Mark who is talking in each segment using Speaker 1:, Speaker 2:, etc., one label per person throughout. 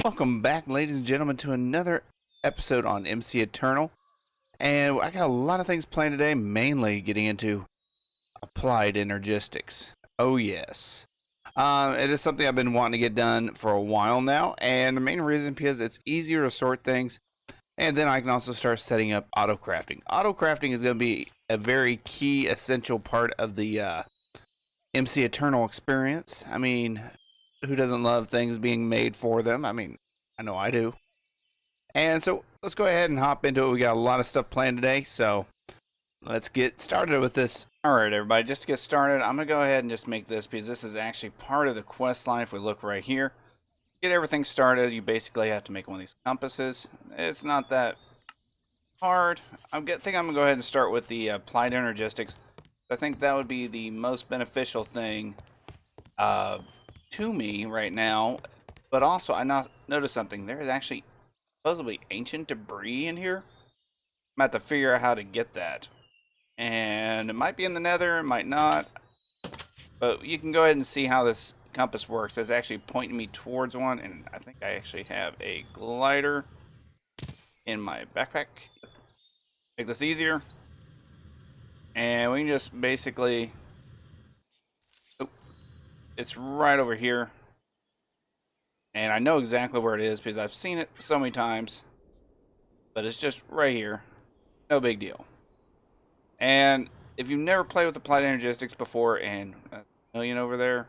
Speaker 1: Welcome back, ladies and gentlemen, to another episode on MC Eternal. And I got a lot of things planned today, mainly getting into applied energistics. Oh, yes. It is something I've been wanting to get done for a while now, and the main reason because it's easier to sort things, and then I can also start setting up auto crafting. Auto crafting is going to be a very key, essential part of the MC Eternal experience. I mean, who doesn't love things being made for them? I mean, I know I do. And so let's go ahead and hop into it. We got a lot of stuff planned today, so let's get started with this. All right, everybody, just to get started, I'm going to go ahead and just make this because this is actually part of the quest line. If we look right here, get everything started, you basically have to make one of these compasses. It's not that hard. I think I'm going to go ahead and start with the applied energistics. I think that would be the most beneficial thing to me right now, but also I noticed something. There is actually supposedly ancient debris in here. I'm going to have to figure out how to get that, and it might be in the nether, it might not, but you can go ahead and see how this compass works. It's actually pointing me towards one, and I think I actually have a glider in my backpack. Make this easier, and we can just basically, it's right over here. And I know exactly where it is because I've seen it so many times. But it's just right here. No big deal. And if you've never played with Applied Energistics before, and a million over there,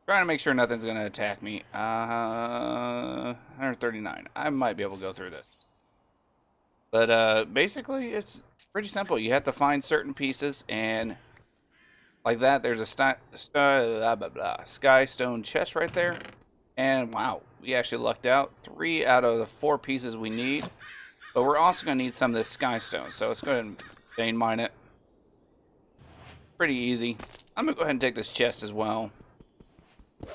Speaker 1: trying to make sure nothing's going to attack me. 139. I might be able to go through this. But basically, it's pretty simple. You have to find certain pieces, and like that, there's a sky stone chest right there. And wow, we actually lucked out. 3 out of the 4 pieces we need. But we're also going to need some of this sky stone. So let's go ahead and vein mine it. Pretty easy. I'm going to go ahead and take this chest as well. There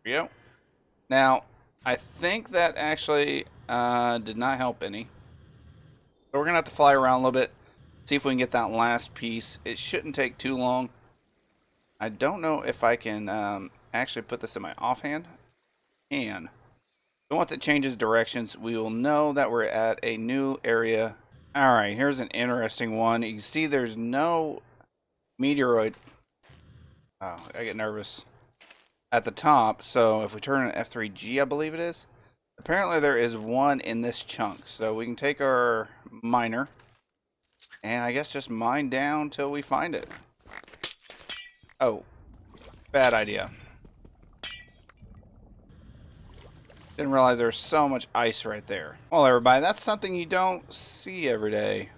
Speaker 1: we go. Now, I think that actually did not help any. So we're going to have to fly around a little bit. See if we can get that last piece. It shouldn't take too long. I don't know if I can actually put this in my offhand. And once it changes directions, we will know that we're at a new area. All right, here's an interesting one. You can see there's no meteoroid. Oh, I get nervous. At the top, so if we turn on F3G, I believe it is. Apparently there is one in this chunk. So we can take our miner and I guess just mine down till we find it. Oh, bad idea. Didn't realize there was so much ice right there. Well, everybody, that's something you don't see every day.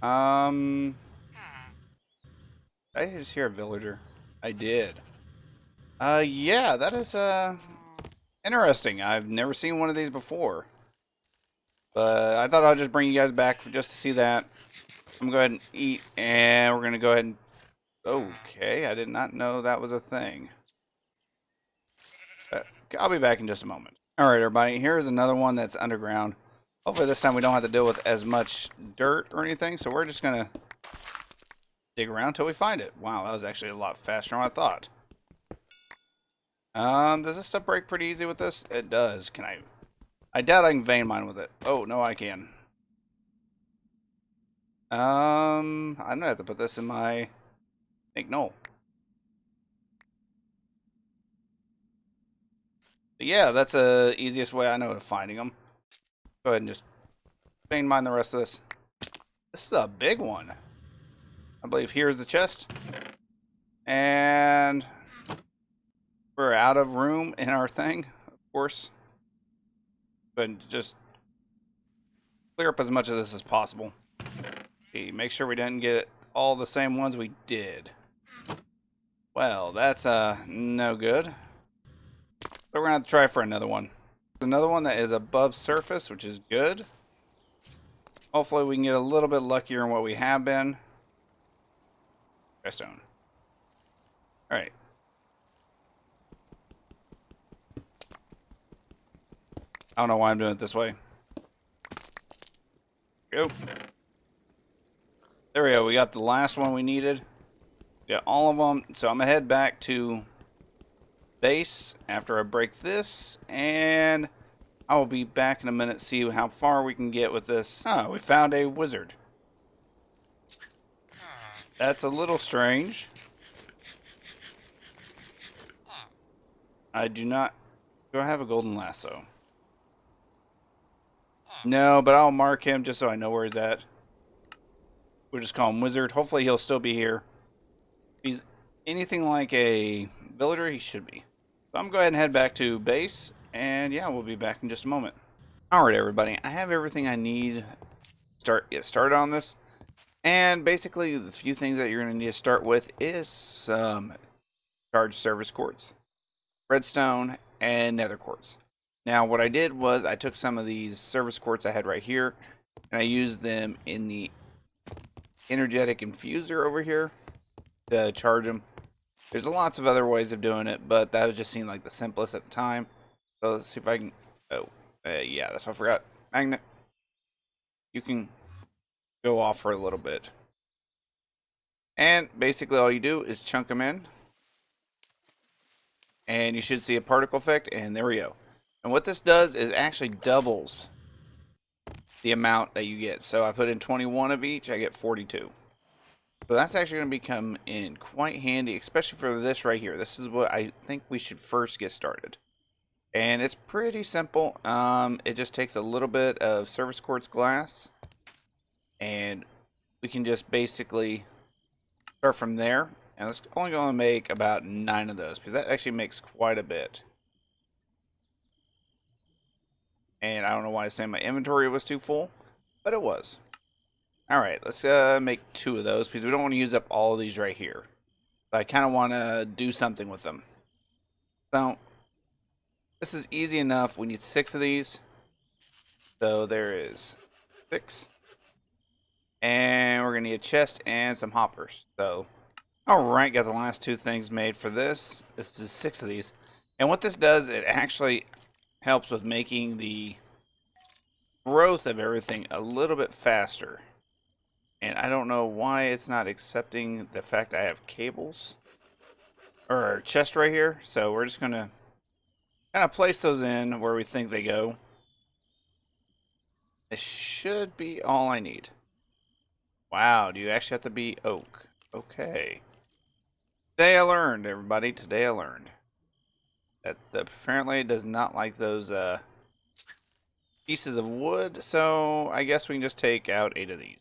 Speaker 1: Did I just hear a villager? I did. Yeah, that is, interesting. I've never seen one of these before. But I thought I'd just bring you guys back just to see that. I'm going to go ahead and eat, and we're going to go ahead and... Okay, I did not know that was a thing. I'll be back in just a moment. Alright, everybody, here's another one that's underground. Hopefully this time we don't have to deal with as much dirt or anything, so we're just going to dig around until we find it. Wow, that was actually a lot faster than I thought. Does this stuff break pretty easy with this? It does. Can I doubt I can vein mine with it. Oh, no, I can. I'm gonna have to put this in my... no. But yeah, that's the easiest way I know of finding them. Go ahead and just vein mine the rest of this. This is a big one. I believe here's the chest. And we're out of room in our thing, of course. But just clear up as much of this as possible. Okay, make sure we didn't get all the same ones we did. Well, that's no good. So we're going to have to try for another one. Another one that is above surface, which is good. Hopefully we can get a little bit luckier in what we have been. Stone. Alright. I don't know why I'm doing it this way. Go. There we go. We got the last one we needed. Got all of them. So I'm going to head back to base after I break this, and I will be back in a minute to see how far we can get with this. Oh, we found a wizard. That's a little strange. I do not... Do I have a golden lasso? No, but I'll mark him just so I know where he's at. We'll just call him Wizard. Hopefully he'll still be here. If he's anything like a villager, he should be. So I'm going to go ahead and head back to base. And yeah, we'll be back in just a moment. Alright everybody, I have everything I need to get started on this. And basically the few things that you're going to need to start with is some charged service quartz, redstone, and nether quartz. Now what I did was I took some of these service quartz I had right here and I used them in the energetic infuser over here to charge them. There's lots of other ways of doing it, but that just seemed like the simplest at the time. So let's see if I can... Oh, yeah, that's what I forgot. Magnet. You can go off for a little bit. And basically all you do is chunk them in. And you should see a particle effect, and there we go. And what this does is actually doubles the amount that you get. So I put in 21 of each, I get 42. So that's actually going to become in quite handy, especially for this right here. This is what I think we should first get started. And it's pretty simple. It just takes a little bit of service quartz glass. And we can just basically start from there. And it's only going to make about 9 of those, because that actually makes quite a bit. And I don't know why I was saying my inventory was too full, but it was. Alright, let's make 2 of those, because we don't want to use up all of these right here. But I kind of want to do something with them. So, this is easy enough. We need 6 of these. So there is 6. And we're going to need a chest and some hoppers. So, alright, got the last 2 things made for this. This is 6 of these. And what this does, it actually helps with making the growth of everything a little bit faster. And I don't know why it's not accepting the fact I have cables or a chest right here. So we're just going to kind of place those in where we think they go. This should be all I need. Wow, do you actually have to be oak? Okay. Today I learned, everybody. Today I learned that apparently it does not like those pieces of wood. So I guess we can just take out 8 of these.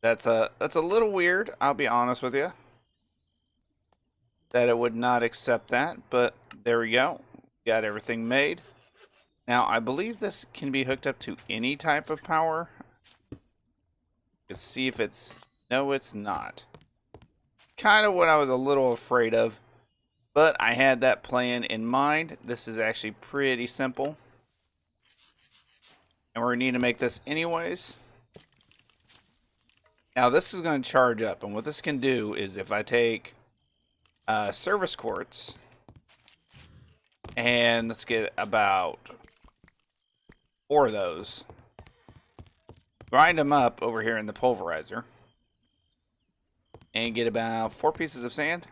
Speaker 1: That's a little weird, I'll be honest with you, that it would not accept that, but there we go. Got everything made. Now, I believe this can be hooked up to any type of power. Let's see if it's... No, it's not. Kind of what I was a little afraid of, but I had that plan in mind. This is actually pretty simple. And we're going to need to make this anyways. Now this is going to charge up, and what this can do is if I take service quartz, and let's get about 4 of those, grind them up over here in the pulverizer, and get about 4 pieces of sand.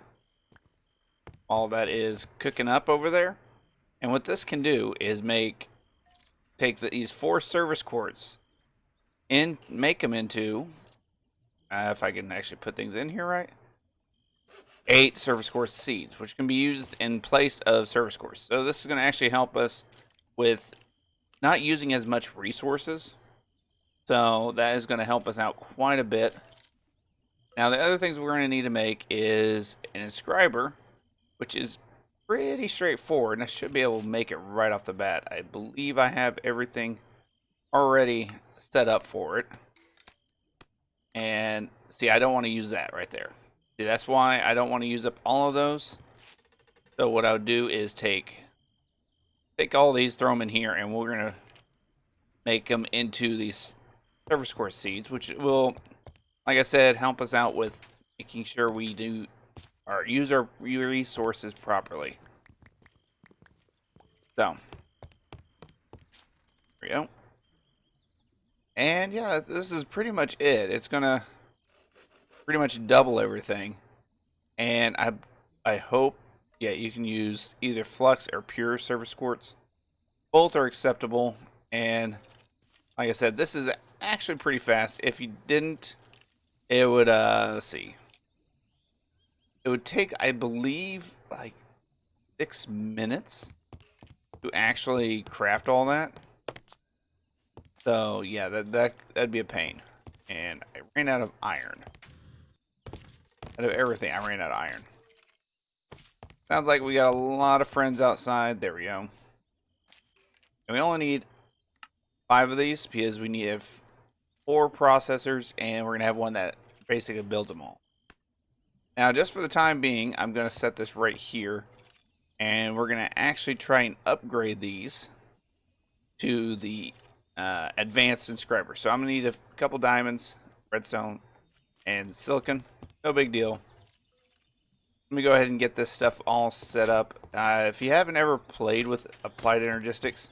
Speaker 1: All that is cooking up over there. And what this can do is take these 4 service quartz and make them into... if I can actually put things in here right, 8 service quartz seeds, which can be used in place of service quartz. So this is going to actually help us with not using as much resources. So that is going to help us out quite a bit. Now the other things we're going to need to make is an inscriber, which is pretty straightforward, and I should be able to make it right off the bat. I believe I have everything already set up for it. And see, I don't want to use that right there. See, that's why I don't want to use up all of those. So what I would do is take all these, throw them in here, and we're going to make them into these service quartz seeds, which will, like I said, help us out with making sure we use our resources properly. So, there we go. And yeah, this is pretty much it. It's gonna pretty much double everything. And I hope, yeah, you can use either flux or pure surface quartz. Both are acceptable, and like I said, this is actually pretty fast. If you didn't, it would, let's see. It would take, I believe, like 6 minutes to actually craft all that. So, yeah, that'd be a pain. And I ran out of iron. Out of everything, I ran out of iron. Sounds like we got a lot of friends outside. There we go. And we only need 5 of these because we need 4 processors, and we're going to have one that basically builds them all. Now, just for the time being, I'm going to set this right here, and we're going to actually try and upgrade these to the advanced inscriber. So I'm going to need a couple diamonds, redstone, and silicon. No big deal. Let me go ahead and get this stuff all set up. If you haven't ever played with Applied Energistics,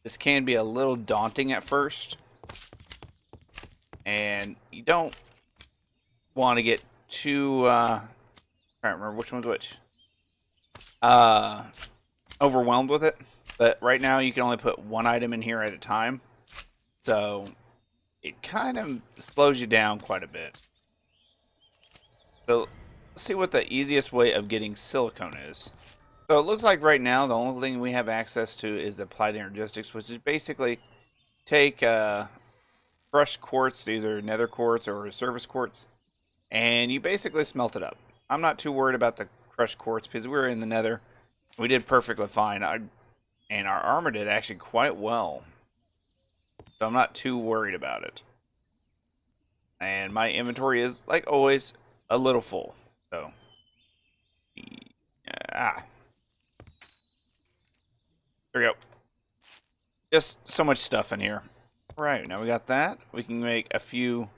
Speaker 1: this can be a little daunting at first. And you don't want to get too, I can't remember which one's which, overwhelmed with it. But right now you can only put 1 item in here at a time. So it kind of slows you down quite a bit. So let's see what the easiest way of getting silicone is. So it looks like right now the only thing we have access to is Applied Energistics, which is basically take crushed quartz, either nether quartz or surface quartz, and you basically smelt it up. I'm not too worried about the crushed quartz because we were in the nether. We did perfectly fine. And our armor did actually quite well. So I'm not too worried about it. And my inventory is, like always, a little full. So, there we go. Just so much stuff in here. Right, now we got that. We can make a few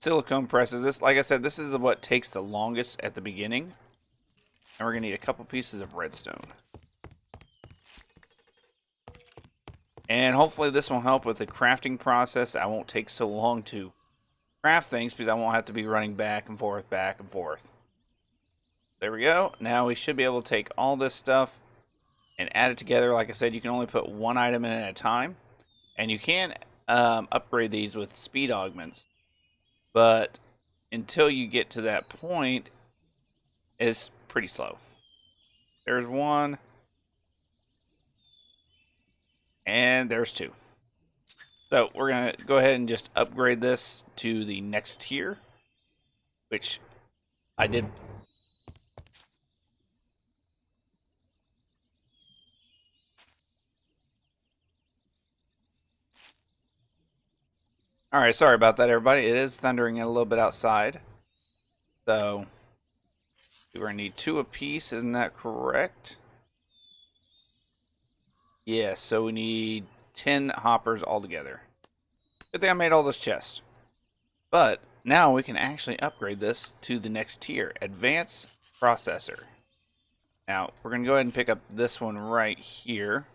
Speaker 1: silicone presses. This, like I said, this is what takes the longest at the beginning. And we're going to need a couple pieces of redstone. And hopefully this will help with the crafting process. I won't take so long to craft things because I won't have to be running back and forth, back and forth. There we go. Now we should be able to take all this stuff and add it together. Like I said, you can only put 1 item in at a time. And you can upgrade these with speed augments. But until you get to that point, it's pretty slow. There's 1. And there's 2. So we're going to go ahead and just upgrade this to the next tier, which I did. Alright, sorry about that, everybody. It is thundering a little bit outside. So we're going to need 2 apiece, isn't that correct? Yeah, so we need 10 hoppers altogether. Good thing I made all those chests. But now we can actually upgrade this to the next tier, Advanced Processor. Now, we're going to go ahead and pick up this one right here,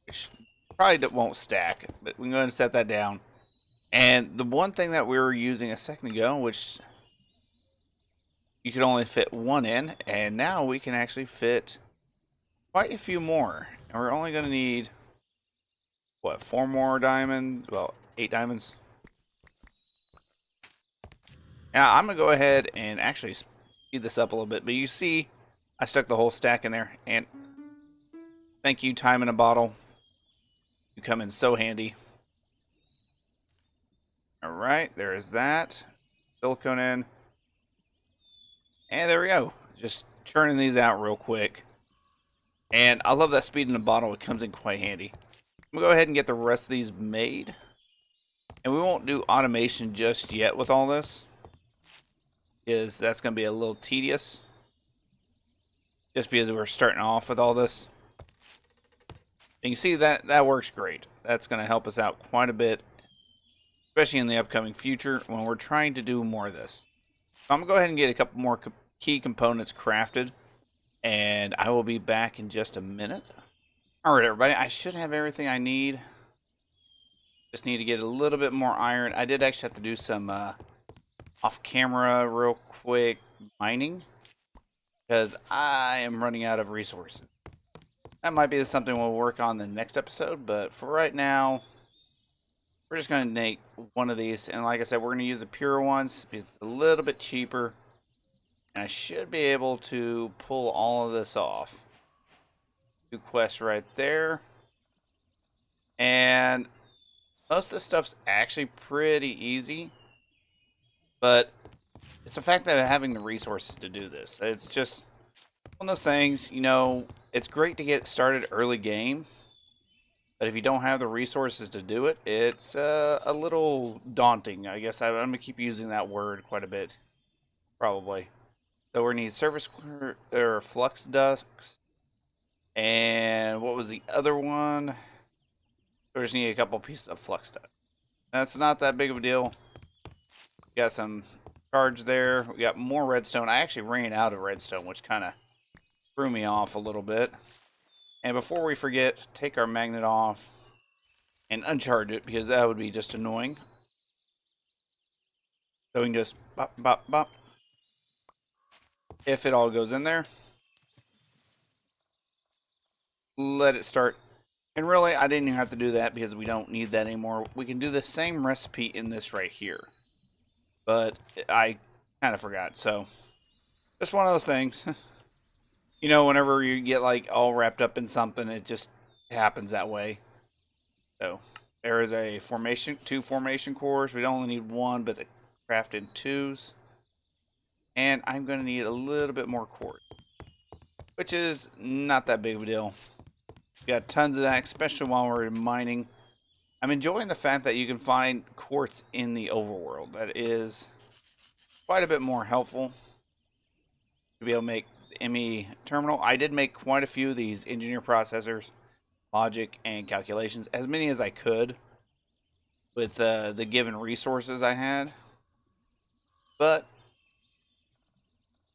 Speaker 1: which probably won't stack, but we can go ahead and set that down. And the one thing that we were using a second ago, which you could only fit 1 in, and now we can actually fit quite a few more. And we're only going to need, what, 4 more diamonds? Well, 8 diamonds. Now, I'm going to go ahead and actually speed this up a little bit. But you see, I stuck the whole stack in there. And thank you, time in a bottle. You come in so handy. Alright, there is that. Silicone in. And there we go. Just churning these out real quick. And I love that speed in the bottle. It comes in quite handy. I'm going to go ahead and get the rest of these made. And we won't do automation just yet with all this, because that's going to be a little tedious. Just because we're starting off with all this. And you see that works great. That's going to help us out quite a bit, especially in the upcoming future when we're trying to do more of this. So I'm going to go ahead and get a couple more key components crafted. And I will be back in just a minute. Alright, everybody. I should have everything I need. Just need to get a little bit more iron. I did actually have to do some off camera real quick mining because I am running out of resources. That might be something we'll work on the next episode, but for right now, we're just going to make one of these. And like I said, we're going to use the pure ones because it's a little bit cheaper. And I should be able to pull all of this off. 2 quests right there. And most of this stuff's actually pretty easy. But it's the fact that having the resources to do this. It's just one of those things, you know, it's great to get started early game. But if you don't have the resources to do it, it's a little daunting. I guess I'm going to keep using that word quite a bit. Probably. So we're going to need surface or flux ducts. And what was the other one? We just need a couple pieces of flux duct. That's not that big of a deal. We got some charge there. We got more redstone. I actually ran out of redstone, which kind of threw me off a little bit. And before we forget, take our magnet off and uncharge it because that would be just annoying. So we can just bop, bop, bop. If it all goes in there, let it start. And really, I didn't even have to do that because we don't need that anymore. We can do the same recipe in this right here. But I kind of forgot. So, just one of those things. You know, whenever you get like all wrapped up in something, it just happens that way. So, there is a formation, 2 formation cores. We don't only need 1, but craft in 2s. And I'm going to need a little bit more quartz, which is not that big of a deal. We got tons of that, especially while we're mining. I'm enjoying the fact that you can find quartz in the overworld. That is quite a bit more helpful to be able to make the ME terminal. I did make quite a few of these engineer processors, logic, and calculations, as many as I could with the given resources I had. But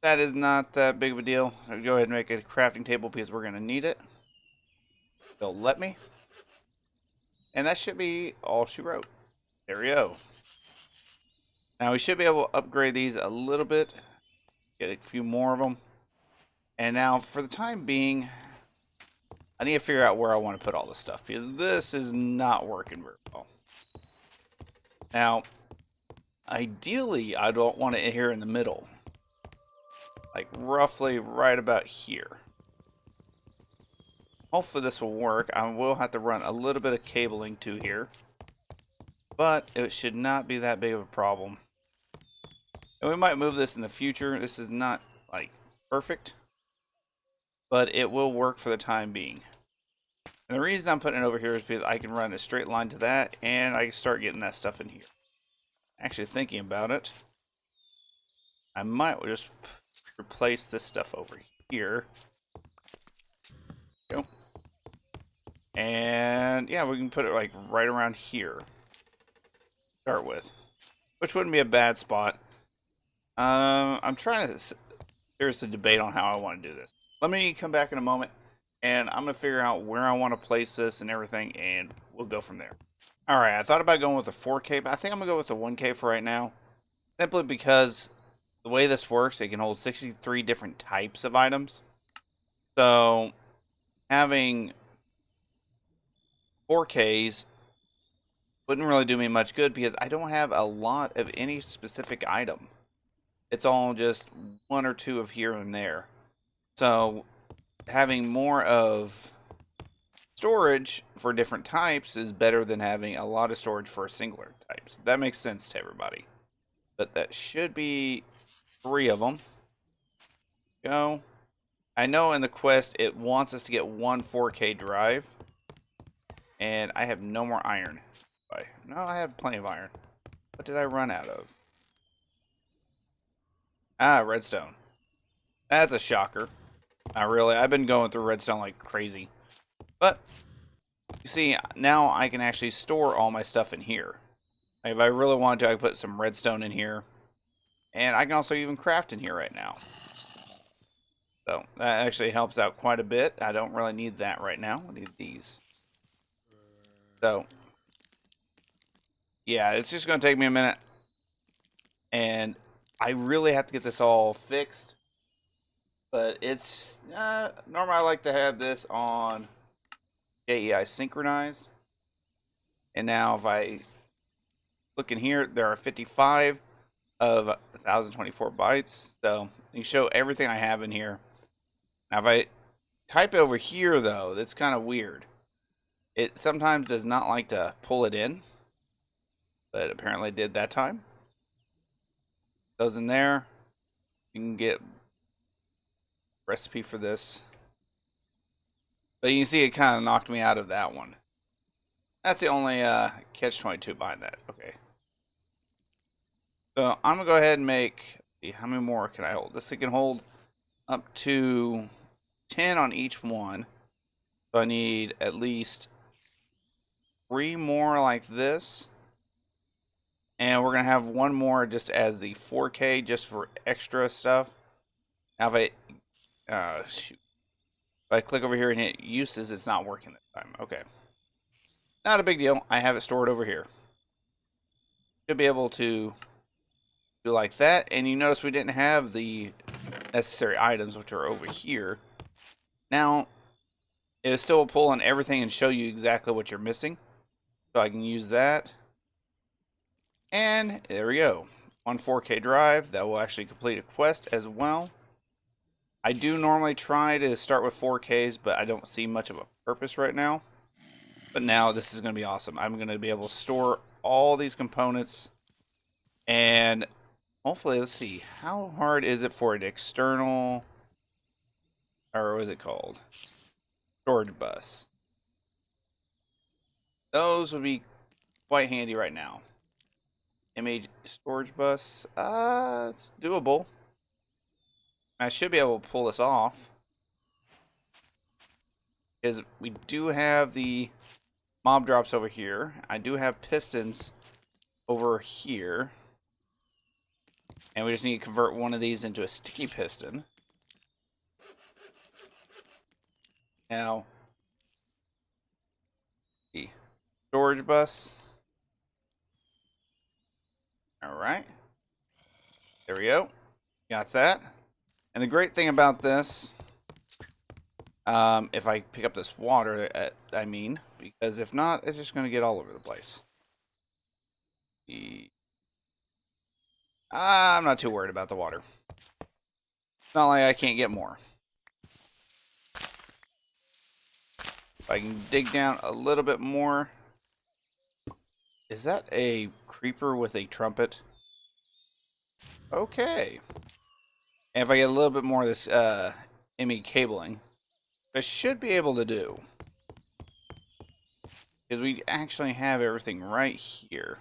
Speaker 1: that is not that big of a deal. I'll go ahead and make a crafting table because we're going to need it. They'll let me. And that should be all she wrote. There we go. Now we should be able to upgrade these a little bit. Get a few more of them. And now for the time being, I need to figure out where I want to put all this stuff because this is not working very well. Now, ideally, I don't want it here in the middle. Like roughly right about here. Hopefully this will work. I will have to run a little bit of cabling to here. But it should not be that big of a problem. And we might move this in the future. This is not like perfect. But it will work for the time being. And the reason I'm putting it over here is because I can run a straight line to that. And I can start getting that stuff in here. Actually thinking about it, I might just replace this stuff over here. Go. And yeah, we can put it like right around here. Start with, which wouldn't be a bad spot. I'm trying to seriously debate on how I want to do this. Let me come back in a moment, and I'm gonna figure out where I want to place this and everything, and we'll go from there. All right, I thought about going with the 4K, but I think I'm gonna go with the 1K for right now, simply because the way this works, it can hold 63 different types of items. So having 4Ks wouldn't really do me much good because I don't have a lot of any specific item. It's all just 1 or 2 of here and there. So having more of storage for different types is better than having a lot of storage for singular types. That makes sense to everybody. But that should be 3 of them. Go. I know in the quest it wants us to get 1 4K drive. And I have no more iron. No, I have plenty of iron. What did I run out of? Ah, redstone. That's a shocker. Not really. I've been going through redstone like crazy. But, you see, now I can actually store all my stuff in here. Like if I really wanted to, I could put some redstone in here. And I can also even craft in here right now. So, that actually helps out quite a bit. I don't really need that right now. I need these. So, yeah, it's just going to take me a minute. and I really have to get this all fixed. But it's normally I like to have this on JEI synchronized. And now if I look in here, there are 55 of 1024 bytes. So you can show everything I have in here. Now if I type over here though, that's kind of weird. It sometimes does not like to pull it in, but apparently it did that time. Goes in there. You can get recipe for this. But you can see it kind of knocked me out of that one. That's the only catch-22 behind that. Okay. So I'm going to go ahead and make... How many more can I hold? This thing can hold up to 10 on each one. So I need at least 3 more like this. And we're going to have 1 more just as the 4K, just for extra stuff. Now if I... shoot. If I click over here and hit uses, it's not working this time. Okay. Not a big deal. I have it stored over here. Should be able to do like that. And you notice we didn't have the necessary items, which are over here. Now, it still will pull on everything and show you exactly what you're missing. So I can use that. And there we go. 1 4K drive. That will actually complete a quest as well. I do normally try to start with 4Ks, but I don't see much of a purpose right now. But now this is going to be awesome. I'm going to be able to store all these components. And hopefully, let's see. How hard is it for an external... Or what is it called? Storage bus. Those would be quite handy right now. Image storage bus. It's doable. I should be able to pull this off. Because we do have the mob drops over here. I do have pistons over here. And we just need to convert one of these into a sticky piston. Now, the storage bus. Alright. There we go. Got that. And the great thing about this, if I pick up this water, because if not, it's just going to get all over the place. I'm not too worried about the water. It's not like I can't get more. If I can dig down a little bit more. Is that a creeper with a trumpet? Okay. And if I get a little bit more of this ME cabling, I should be able to do. Because we actually have everything right here.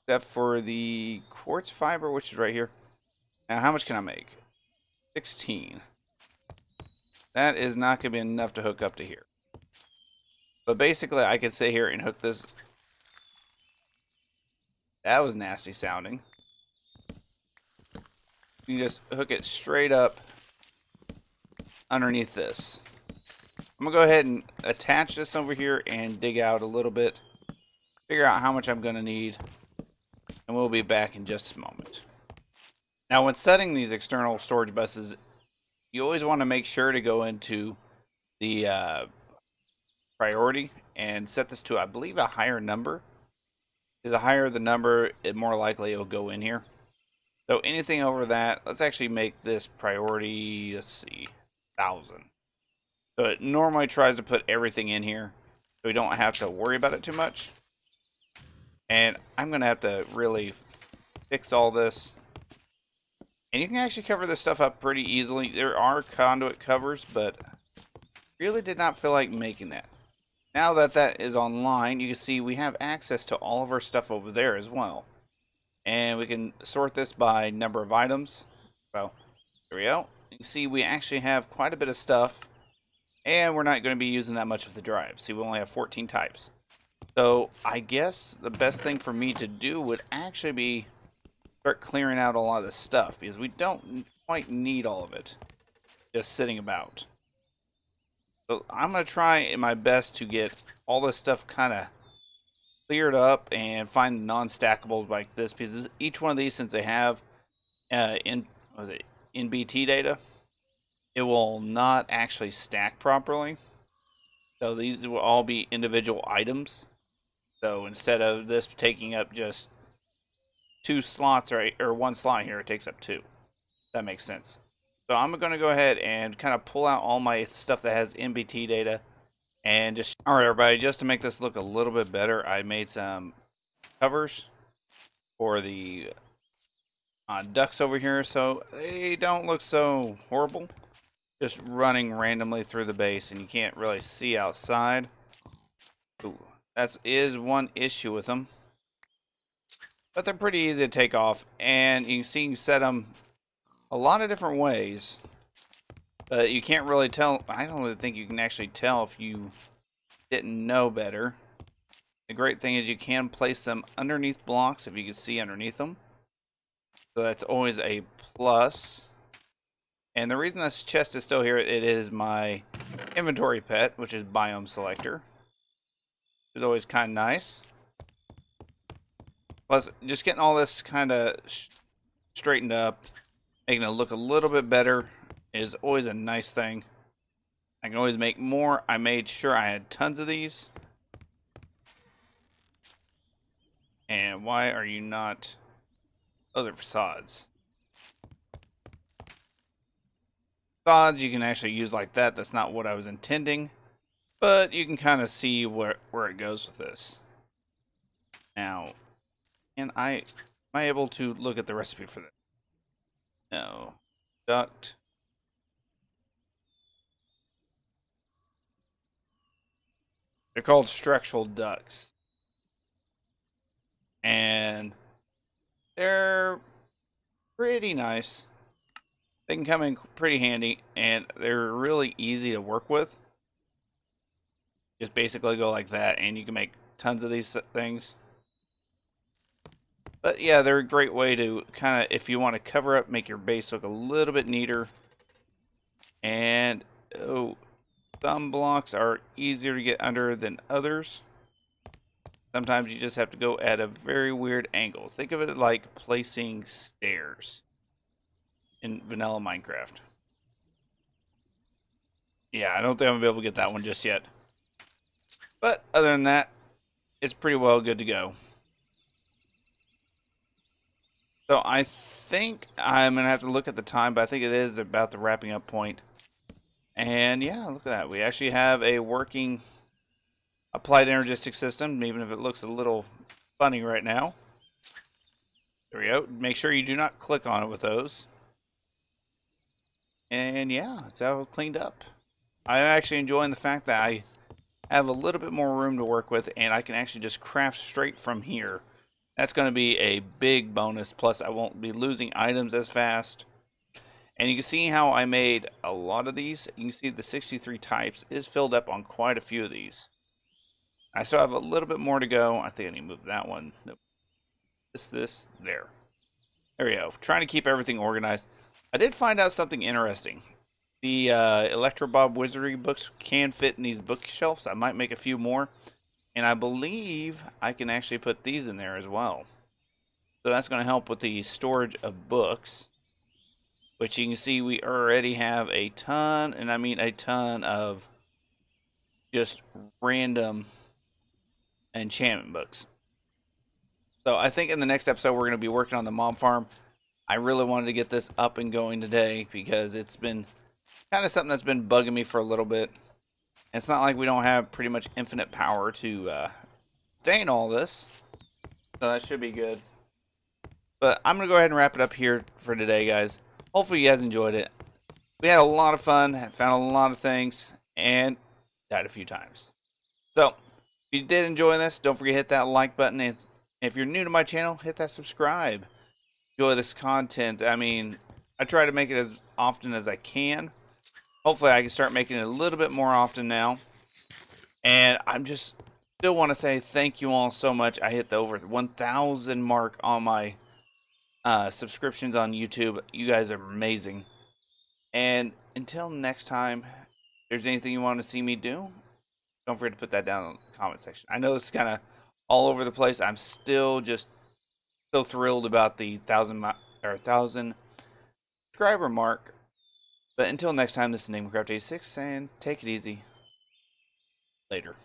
Speaker 1: Except for the quartz fiber, which is right here. Now, how much can I make? 16. That is not going to be enough to hook up to here. But basically, I can sit here and hook this. That was nasty sounding. You just hook it straight up underneath this. I'm going to go ahead and attach this over here and dig out a little bit. Figure out how much I'm going to need. And we'll be back in just a moment. Now, when setting these external storage buses, you always want to make sure to go into the priority and set this to, I believe, a higher number. Because the higher the number, the more likely it will go in here. So anything over that, let's actually make this priority, let's see, 1,000. So it normally tries to put everything in here, so we don't have to worry about it too much. And I'm going to have to really fix all this. And you can actually cover this stuff up pretty easily. There are conduit covers, but really did not feel like making that. Now that that is online, you can see we have access to all of our stuff over there as well. And we can sort this by number of items. Well, there we go. You can see we actually have quite a bit of stuff. And we're not going to be using that much of the drive. See, we only have 14 types. So I guess the best thing for me to do would actually be start clearing out a lot of this stuff. Because we don't quite need all of it just sitting about. So I'm going to try my best to get all this stuff kind of clear it up and find non-stackables like this, because each one of these, since they have in BT data, it will not actually stack properly. So these will all be individual items. So instead of this taking up just 2 slots or 1 slot here, it takes up 2. That makes sense. So I'm going to go ahead and kind of pull out all my stuff that has MBT data and just... Alright everybody, just to make this look a little bit better, I made some covers for the ducks over here so they don't look so horrible. Just running randomly through the base and you can't really see outside. Ooh, that is one issue with them. But they're pretty easy to take off, and you can see you can set them a lot of different ways. But you can't really tell. I don't really think you can actually tell if you didn't know better. The great thing is you can place them underneath blocks if you can see underneath them. So that's always a plus. And the reason this chest is still here, it is my inventory pet, which is Biome Selector. It's always kind of nice. Plus, just getting all this kind of straightened up, making it look a little bit better, is always a nice thing. I can always make more. I made sure I had tons of these. And why are you not... Oh, they're facades. Facades you can actually use like that. That's not what I was intending. But you can kind of see where it goes with this. Now, am I able to look at the recipe for this? No. Duct. They're called structural ducts. And they're pretty nice. They can come in pretty handy, and they're really easy to work with. Just basically go like that, and you can make tons of these things. But yeah, they're a great way to kind of, if you want to cover up, make your base look a little bit neater. And some blocks are easier to get under than others. Sometimes you just have to go at a very weird angle. Think of it like placing stairs in vanilla Minecraft. Yeah, I don't think I'm going to be able to get that one just yet. But other than that, it's pretty well good to go. So I think I'm going to have to look at the time, but I think it is about the wrapping up point. And yeah, look at that. We actually have a working applied Energistics system, even if it looks a little funny right now. There we go. Make sure you do not click on it with those. And yeah, it's all cleaned up. I'm actually enjoying the fact that I have a little bit more room to work with, and I can actually just craft straight from here. That's going to be a big bonus. Plus, I won't be losing items as fast. And you can see how I made a lot of these. You can see the 63 types is filled up on quite a few of these. I still have a little bit more to go. I think I need to move that one. Nope. This, there. There we go. Trying to keep everything organized. I did find out something interesting. The Electrobob Wizardry books can fit in these bookshelves. I might make a few more. And I believe I can actually put these in there as well. So that's going to help with the storage of books. Which you can see we already have a ton, and I mean a ton of just random enchantment books. So I think in the next episode we're going to be working on the mob farm. I really wanted to get this up and going today because it's been kind of something that's been bugging me for a little bit. It's not like we don't have pretty much infinite power to sustain all this. So that should be good. But I'm going to go ahead and wrap it up here for today, guys. Hopefully you guys enjoyed it. We had a lot of fun, found a lot of things, and died a few times. So, if you did enjoy this, don't forget to hit that like button. And if you're new to my channel, hit that subscribe. Enjoy this content. I mean, I try to make it as often as I can. Hopefully I can start making it a little bit more often now. And I'm just still want to say thank you all so much. I hit the over 1,000 mark on my subscriptions on YouTube. You guys are amazing. And until next time, if there's anything you want to see me do, don't forget to put that down in the comment section. I know it's kind of all over the place. I'm still just so thrilled about the 1,000 subscriber mark. But until next time, this is MacLobuzz 86, and take it easy. Later.